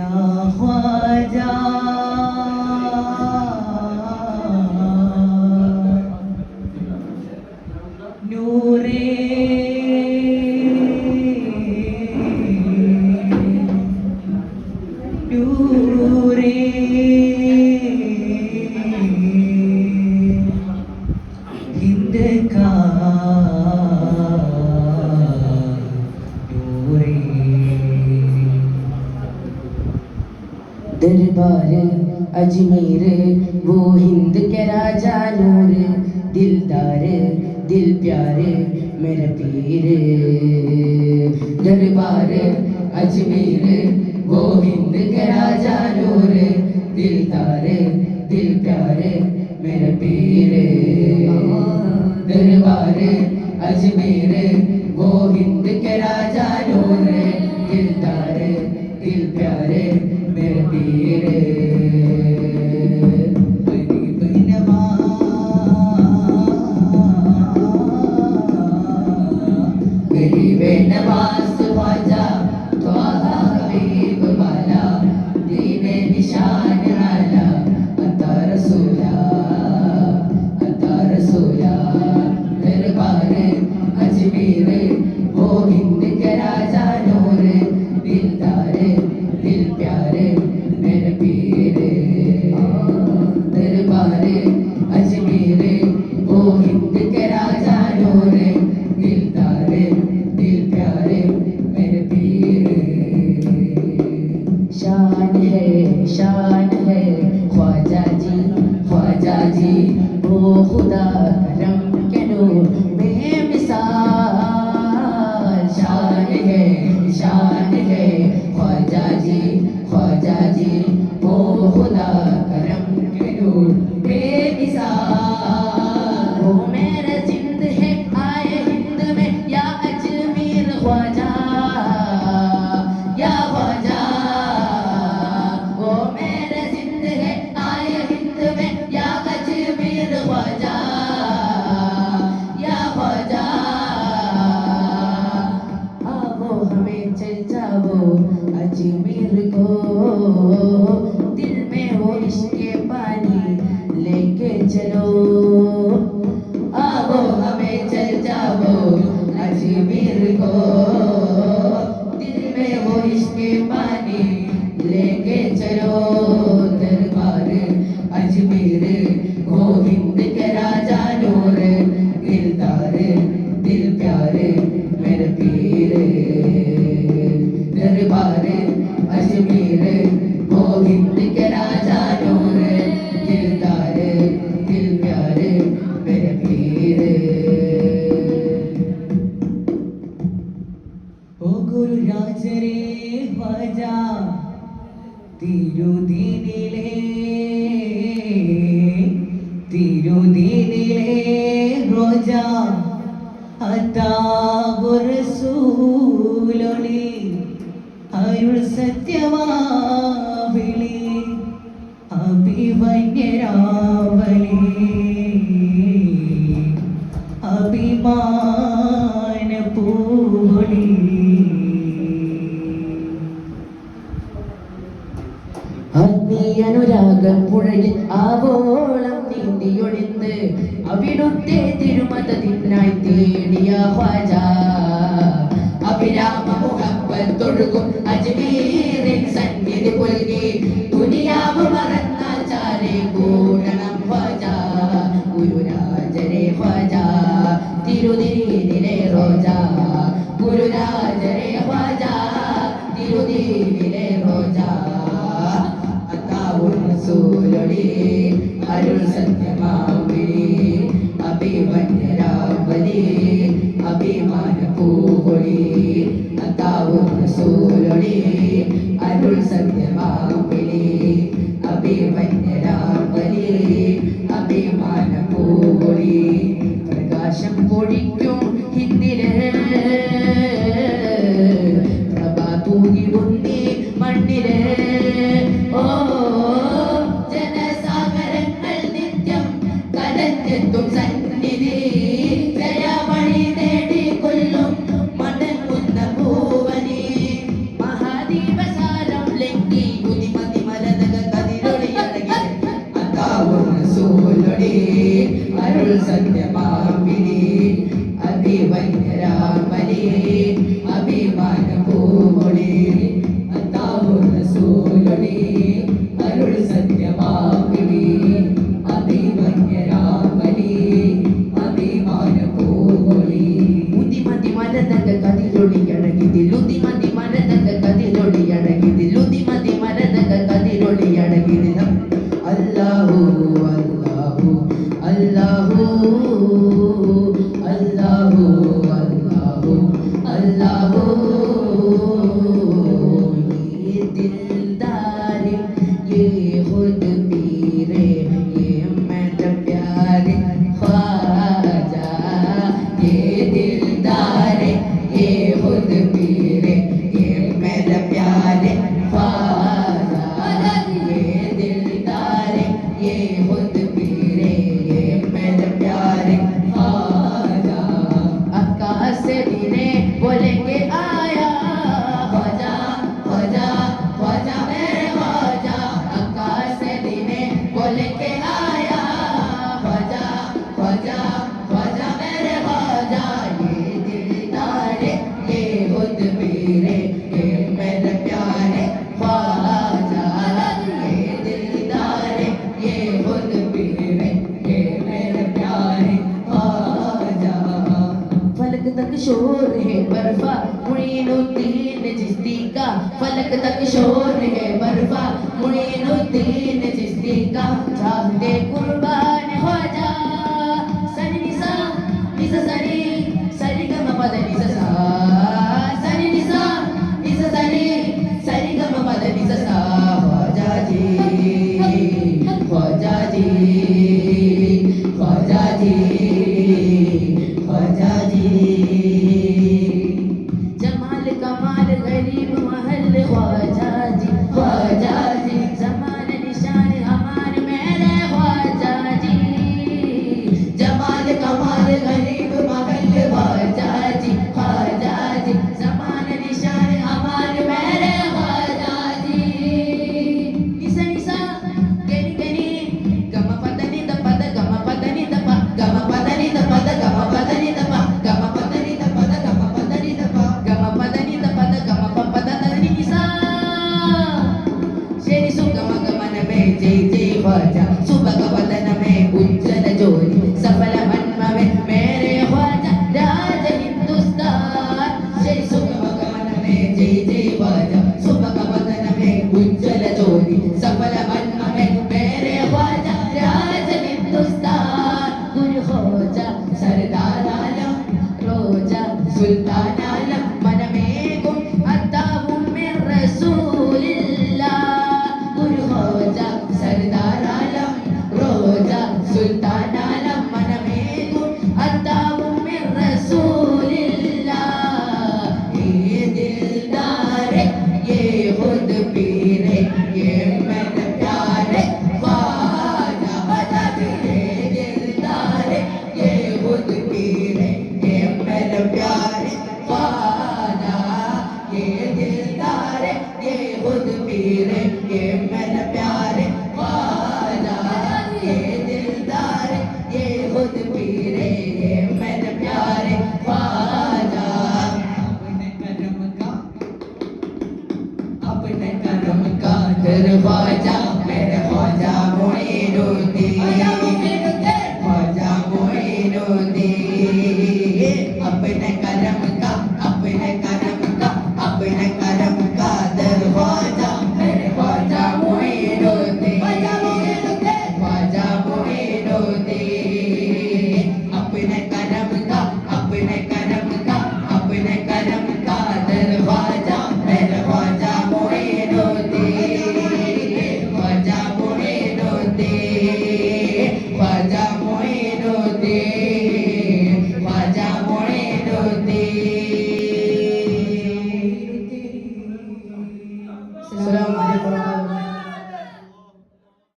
या ख्वाजा नूरे नूरे हिंद का नूरे दरबार अजमेर वो हिंद के राजा नूर दिलदार दिल प्यारे मेरे पीर। दरबार अजमेर वो हिंद के राजा नूर दिलदार दिल प्यारे मेरे पीर। दरबार अजमेर वो हिंद के राजा नूर दिलदार दिल प्यारे मेरे पीर। गरीब नवाज ख्वाजा ख्वाजा हबीब वाला दीन निशान आला अता रसूला दरबार अजमेर वो हिंद के राजा नूर दिलदार दिल प्यारे मेरे पीर। दरबार अजमेर वो हिंद के राजा नूर दिलदार दिल प्यारे मेरे पीर। शान है ख्वाजा जी वो खुदा करम के नूर बेमिसाल। शान है ख्वाजा जी वो खुदा करम के नूर बेमिसाल। वो मेरा जिंद है आए हिंद में या अजमेर ख्वाजा या ख्वाजा। वो मेरा जिंद है आए हिंद में या अजमेर ख्वाजा या ख्वाजा। आओ हमें चल जाओ अजमेर को दिल में वो इश्क पानी लेके चलो। आओ हमें चल जाओ अजमेर को दिल में वो इश्क पानी लेके चलो। दरबार अजमेर वो हिंद के राजा नूर दिलदार दिल प्यारे मेरे पीर। दरबार अजमेर वो हिंद के राजा नूर दिलदार दिल प्यारे मेरे पीर। ओ गुरु राज रे ख्वाजा തിരുദീനിലെ റോജ അതാബു റസൂലൊളി അരുൾ സത്യമാവിളി അഭിമന്യരാവളി അഭിമാന പൂവൊളി അനുരാഗപ്പുഴയിൽ ആവോളം നീന്തിയൊളിന്ന് അവിടുത്തെ തിരുമതത്തിനായി തേടിയ ഖ്വാജ അഭിരാമ മുഹബ്ബത്തൊഴുകും അജ്മീറിൻ സന്നിധി പുൽകി ദുനിയാവ് മറന്നാചാരെ കൂടണം ഖ്വാജ ഗുരുരാജരെ ഖ്വാജ തിരുദീനിലെ റോജ ഗുരുരാജരെ ഖ്വാജ തിരുദീനിലെ റോജ റസൂലൊളി അരുൾ സത്യമാവിളി അഭിമന്യരാവലി അഭിമാന പൂവൊളി അതാവു റസൂലൊളി അരുൾ സത്യമാവിളി അഭിമന്യരാവലി അഭിമാന പൂവൊളി പ്രകാശം പൊഴിക്കും ഹിന്ദിലെ പ്രഭാ തൂകിടുന്നീ മണ്ണിലെ ഓ ജനസാഗരങ്ങൾ നിത്യം കടഞ്ഞെത്തും സന്നിധി ജയമണി നേടിക്കൊല്ലും മടങ്ങുന്ന പൂവനി മഹാദീപസാരം ലംഘി സത്യമാവിനി അഭിവന്യരാമലേ അഭിമാന പൂമൊഴി അല്ലാഹു റസൂലുനി അരുൾ സത്യമാവിനി അഭിവന്യരാമലേ അഭിമാന പൂമൊഴി ഉദിമതി മരതക കതിരൊളിയടകിതിലുതി മതി മരതക കതിരൊളിയടകിതിലുതി മതി മരതക കതിരൊളിയടകിതില അല്ലാഹു അല്ലാഹു അല്ലാഹു അല്ലാഹു അല്ലാഹു അല്ലാഹു ये दिलदार ये खुद पीरे ये मेरा प्यार ख्वाजा ये दिलदार ये खुद पीरे ये मेरा प्यार ख्वाजा ये दिलदार ये खुद पीरे ये मेरा प्यार ख्वाजा आकाश से दिने बोलेंगे आया ख्वाजा ख्वाजा ख्वाजा मेरे ख्वाजा आकाश से दिने बोलेंगे आया ख्वाजा ख्वाजा ख्वाजा मेरे ख्वाजा ये दिलदार ये खुद पीरे ये मेरा प्यार ख्वाजा ये दिलदार ये खुद पीरे ये मेरा प्यार ख्वाजा फलक तक शोर है बर्फा मुईनुद्दीन चिश्ती का फलक तक शोर है बर्फा मुईनुद्दीन चिश्ती का चाहते कुर्बान हो जा सनी निसा निसा सनी सनी गम पद निसा सा सनी निसा निसा सनी गम पद निसा सा ख्वाजा जी ख्वाजा जी ख्वाजा जी ख्वाजा जी जमाल कमाल गरीब महल ख्वाजा जी जमाल निशान अमान मेरे ख्वाजा जी जमाल कमाल गरीब महल ख्वाजा जी जमाल निशान अमान मेरे ख्वाजा जी निसा निसा गनी गनी गम पदनी द पद गम पदनी द प गम पदनी द पद गम पदनी द प गम पदनी द पद गम पदनी द प गम पदनी द पद गम प पद तदनी निसा शेरी सुगम गमन में जय जय ख्वाजा सुबह वदन में उज्जवल ज्योति सफल हन्म में मेरे ख्वाजा राज हिंदुस्तान शेरी सुगम गमन में जय जय ख्वाजा सुबह वदन में उज्जवल ज्योति सफल हन्म में मेरे ख्वाजा राज हिंदुस्तान गुरु ख्वाजा सरदार आलम रोजा सुल्तान आलम मन में गुम अताहु मिन रसूलिल्लाह गुरु ख्वाजा सरदार आलम रोजा सुल्तान आलम मन में गुम अताहु मिन रसूलिल्लाह ये दिलदार ये खुद पीरे ये मेरा प्यार ख्वाजा ये दिलदार ये खुद पीरे ये मेरा प्यार ख्वाजा ये दिलदार ये खुद पीरे ये मेरा प्यार ख्वाजा ये दिलदार ये खुद पीरे ये मेरा प्यार ख्वाजा अपने करम का दरवाजा